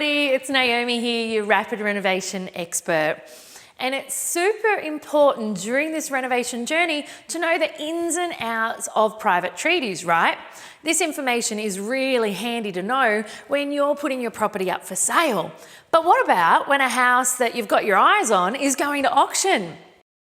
everybody, it's Naomi here, your rapid renovation expert. And it's super important during this renovation journey to know the ins and outs of private treaties, right? This information is really handy to know when you're putting your property up for sale. But what about when a house that you've got your eyes on is going to auction?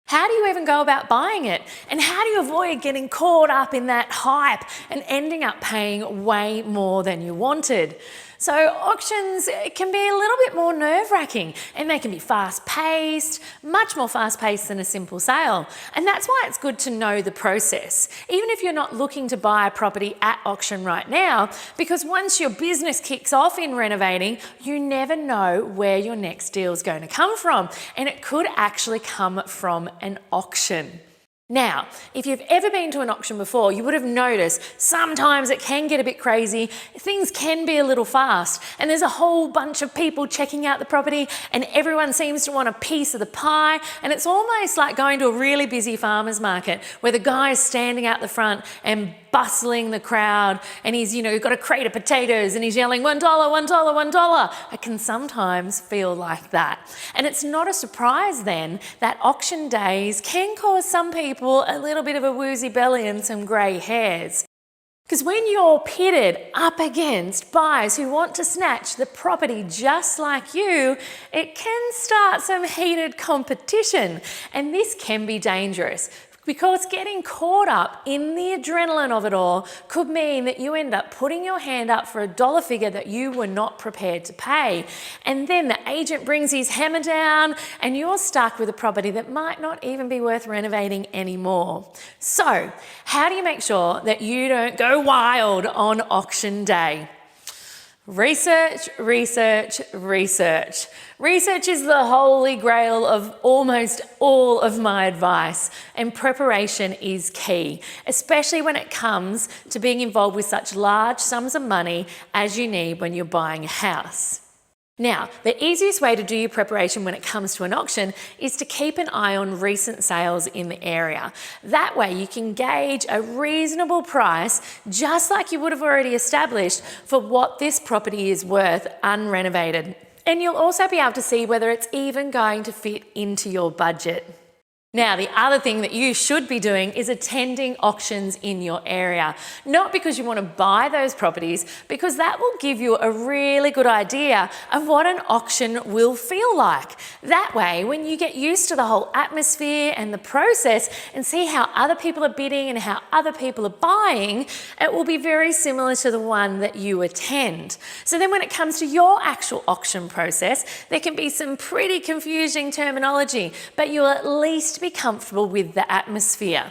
How do you even go about buying it? And how do you avoid getting caught up in that hype and ending up paying way more than you wanted? So auctions can be a little bit more nerve-wracking, and they can be fast-paced, much more fast-paced than a simple sale. And that's why it's good to know the process, even if you're not looking to buy a property at auction right now, because once your business kicks off in renovating, you never know where your next deal is going to come from, and it could actually come from an auction. Now, if you've ever been to an auction before, you would have noticed sometimes it can get a bit crazy, things can be a little fast, and there's a whole bunch of people checking out the property and everyone seems to want a piece of the pie, and it's almost like going to a really busy farmer's market where the guy is standing out the front and bustling the crowd, and he's, got a crate of potatoes and he's yelling $1, $1, $1. It can sometimes feel like that. And it's not a surprise then that auction days can cause some people a little bit of a woozy belly and some grey hairs. Because when you're pitted up against buyers who want to snatch the property just like you, it can start some heated competition, and this can be dangerous. Because getting caught up in the adrenaline of it all could mean that you end up putting your hand up for a dollar figure that you were not prepared to pay. And then the agent brings his hammer down and you're stuck with a property that might not even be worth renovating anymore. So, how do you make sure that you don't go wild on auction day? Research, research, research. Research is the holy grail of almost all of my advice, and preparation is key, especially when it comes to being involved with such large sums of money as you need when you're buying a house. Now, the easiest way to do your preparation when it comes to an auction is to keep an eye on recent sales in the area. That way you can gauge a reasonable price, just like you would have already established, for what this property is worth unrenovated. And you'll also be able to see whether it's even going to fit into your budget. Now, the other thing that you should be doing is attending auctions in your area. Not because you want to buy those properties, because that will give you a really good idea of what an auction will feel like. That way, when you get used to the whole atmosphere and the process and see how other people are bidding and how other people are buying, it will be very similar to the one that you attend. So then when it comes to your actual auction process, there can be some pretty confusing terminology, but you'll at least be comfortable with the atmosphere.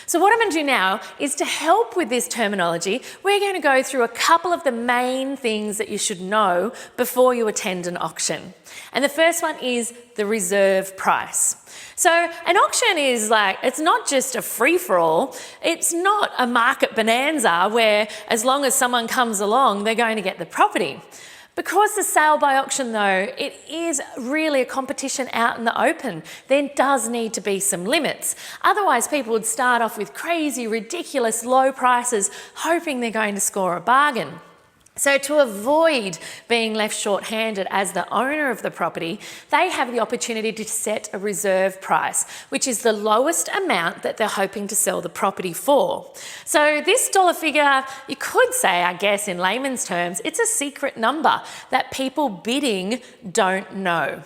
So what I'm going to do now is to help with this terminology, we're going to go through a couple of the main things that you should know before you attend an auction. And the first one is the reserve price. So an auction is it's not just a free-for-all, it's not a market bonanza where as long as someone comes along, they're going to get the property. Because the sale by auction though, it is really a competition out in the open, there does need to be some limits. Otherwise people would start off with crazy, ridiculous low prices, hoping they're going to score a bargain. So to avoid being left short-handed as the owner of the property, they have the opportunity to set a reserve price, which is the lowest amount that they're hoping to sell the property for. So this dollar figure, you could say, I guess in layman's terms, it's a secret number that people bidding don't know.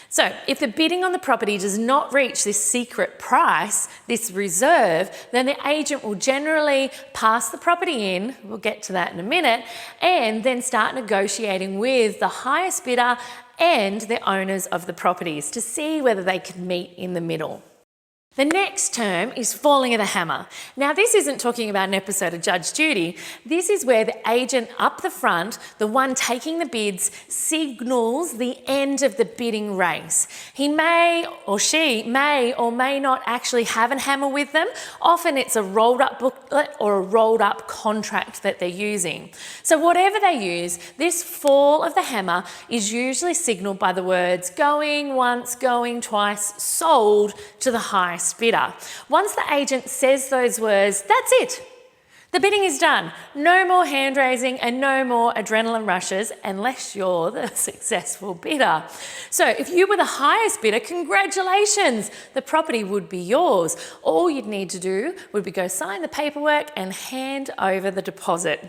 So if the bidding on the property does not reach this secret price, this reserve, then the agent will generally pass the property in, we'll get to that in a minute, and then start negotiating with the highest bidder and the owners of the properties to see whether they can meet in the middle. The next term is falling of the hammer. Now, this isn't talking about an episode of Judge Judy. This is where the agent up the front, the one taking the bids, signals the end of the bidding race. He may or she may or may not actually have a hammer with them. Often it's a rolled up booklet or a rolled up contract that they're using. So whatever they use, this fall of the hammer is usually signaled by the words going once, going twice, sold to the highest bidder. Once the agent says those words, that's it. The bidding is done. No more hand raising and no more adrenaline rushes unless you're the successful bidder. So if you were the highest bidder, congratulations, the property would be yours. All you'd need to do would be go sign the paperwork and hand over the deposit.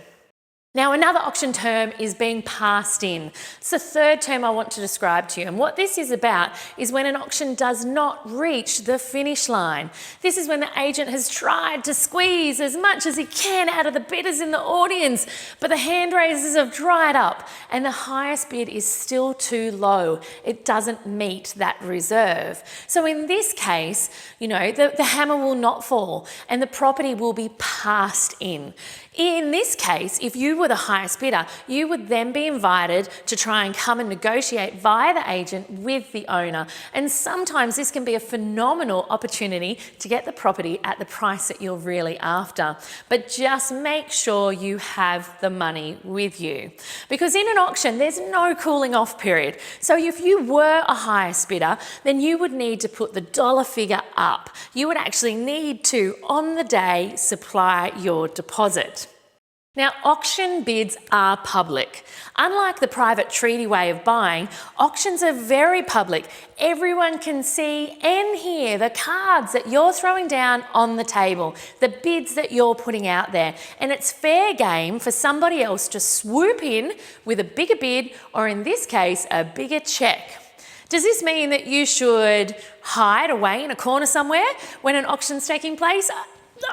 Now, another auction term is being passed in. It's the third term I want to describe to you. And what this is about is when an auction does not reach the finish line. This is when the agent has tried to squeeze as much as he can out of the bidders in the audience, but the hand raisers have dried up and the highest bid is still too low. It doesn't meet that reserve. So in this case, the hammer will not fall and the property will be passed in. In this case, if you were the highest bidder, you would then be invited to try and come and negotiate via the agent with the owner. And sometimes this can be a phenomenal opportunity to get the property at the price that you're really after. But just make sure you have the money with you. Because in an auction, there's no cooling off period. So if you were a highest bidder, then you would need to put the dollar figure up. You would actually need to, on the day, supply your deposit. Now, auction bids are public. Unlike the private treaty way of buying, auctions are very public. Everyone can see and hear the cards that you're throwing down on the table, the bids that you're putting out there. And it's fair game for somebody else to swoop in with a bigger bid, or in this case, a bigger check. Does this mean that you should hide away in a corner somewhere when an auction's taking place?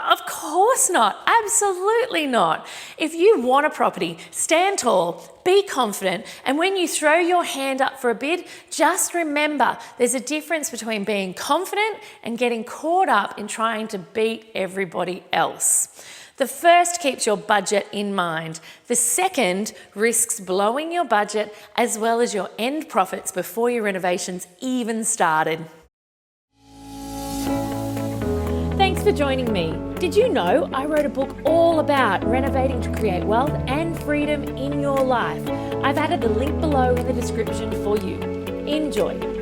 Of course not. Absolutely not. If you want a property, stand tall, be confident, and when you throw your hand up for a bid, just remember there's a difference between being confident and getting caught up in trying to beat everybody else. The first keeps your budget in mind. The second risks blowing your budget as well as your end profits before your renovation's even started. Thanks for joining me. Did you know I wrote a book all about renovating to create wealth and freedom in your life? I've added the link below in the description for you. Enjoy.